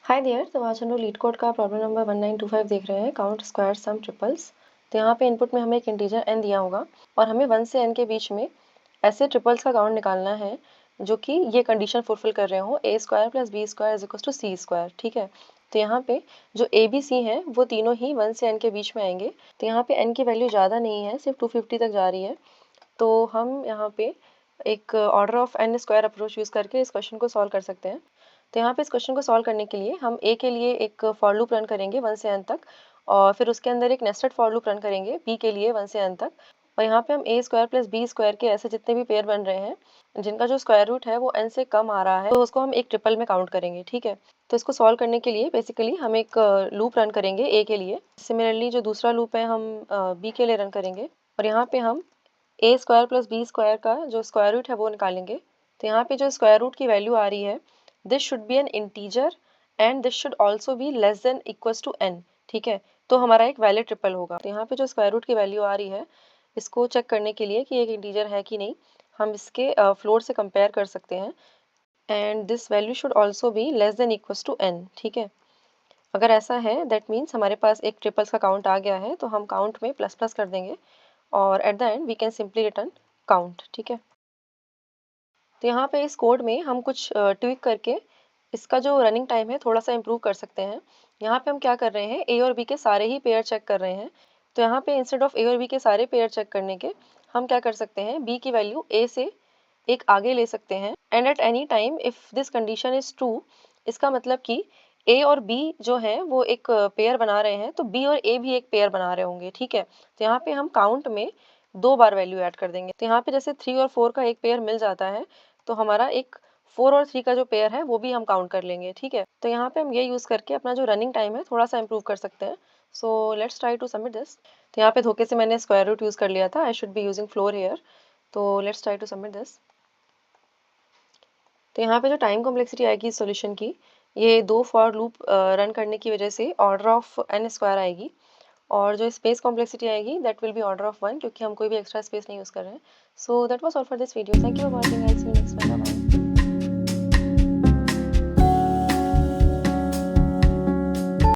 Hi there. तो आज हम लोग लीड कोड का प्रॉब्लम नंबर 1925 देख रहे हैं, काउंट स्क्वायर सम ट्रिपल्स। तो यहाँ पे इनपुट में हमें एक इंटीजर n दिया होगा और हमें 1 से n के बीच में ऐसे ट्रिपल्स का काउंट निकालना है जो कि ये कंडीशन फुलफिल कर रहे हो, a square plus B square is equal to C square. ठीक है, तो यहाँ पे जो ए बी सी हैं वो तीनों ही 1 से n के बीच में आएंगे। तो यहाँ पे n की वैल्यू ज़्यादा नहीं है, सिर्फ 250 तक जा रही है। तो हम यहाँ पे एक order of n square approach use करके इस क्वेश्चन को सॉल्व कर सकते हैं। तो यहाँ पे इस क्वेश्चन को सॉल्व करने के लिए हम a के लिए एक फॉर लूप रन करेंगे 1 से n तक, और फिर उसके अंदर एक नेस्टेड फॉर लूप रन करेंगे b के लिए 1 से n तक। और यहाँ पे हम a square plus B square के ऐसे जितने भी पेयर बन रहे हैं जिनका जो स्क्वायर रूट है वो n से कम आ रहा है, तो उसको हम एक ट्रिपल में काउंट करेंगे। ठीक है, तो इसको सॉल्व करने के लिए बेसिकली हम एक लूप रन करेंगे a के लिए। सिमिलरली जो दूसरा लूप है हम b के लिए रन करेंगे, और यहाँ पे हम a square plus B square का जो स्क्वायर रूट है वो निकालेंगे। तो यहाँ पे जो स्क्वायर रूट की वैल्यू आ रही है, this should be an integer and this should also be less than equals to n। ठीक है, तो हमारा एक वैलिड ट्रिपल होगा। तो यहाँ पे जो स्क्वायर रूट की वैल्यू आ रही है, इसको चेक करने के लिए कि एक इंटीजर है कि नहीं, हम इसके फ्लोर से कंपेयर कर सकते हैं। And this value should also be less than equals to n। ठीक है, अगर ऐसा है दैट मीन्स हमारे पास एक ट्रिपल्स का काउंट आ गया है, तो हम काउंट में प्लस प्लस कर देंगे और at the end we can simply return count. ठीक है, तो यहाँ पे इस कोड में हम कुछ ट्विक करके इसका जो रनिंग टाइम है थोड़ा सा इम्प्रूव कर सकते हैं। यहाँ पे हम क्या कर रहे हैं, ए और बी के सारे ही पेयर चेक कर रहे हैं। तो यहाँ पे इंस्टेड ऑफ ए और बी के सारे पेयर चेक करने के हम क्या कर सकते हैं, बी की वैल्यू ए से एक आगे ले सकते हैं। And at any time if this condition is true, इसका मतलब कि ए और बी जो है वो एक पेयर बना रहे हैं, तो बी और ए भी एक पेयर बना रहे होंगे। ठीक है, तो यहाँ पे हम काउंट में 2 बार वैल्यू ऐड कर देंगे। तो यहाँ पे जैसे 3 और 4 का एक पेयर मिल जाता है, तो हमारा एक 4 और 3 का जो पेयर है वो भी हम काउंट कर लेंगे। ठीक है, तो यहाँ पे हम ये यूज़ करके अपना जो रनिंग टाइम है थोड़ा सा इम्प्रूव कर सकते हैं। So let's try to submit this. तो यहाँ पे धोखे से मैंने स्क्वायर रूट यूज़ कर लिया था, I should be using floor hair. तो let's try to submit this. तो यहाँ पे जो टाइम कॉम्प्लेक्सिटी आएगी इस सॉल्यूशन की, ये 2 फॉर लूप रन करने की वजह से ऑर्डर ऑफ n स्क्वायर आएगी, और जो स्पेस कॉम्प्लेक्सिटी आएगी that will be order of 1, क्योंकि हम कोई भी एक्स्ट्रा स्पेस नहीं यूज़ कर रहे हैं। So that was all for this video. Thank you for watching, I see you next time, bye bye.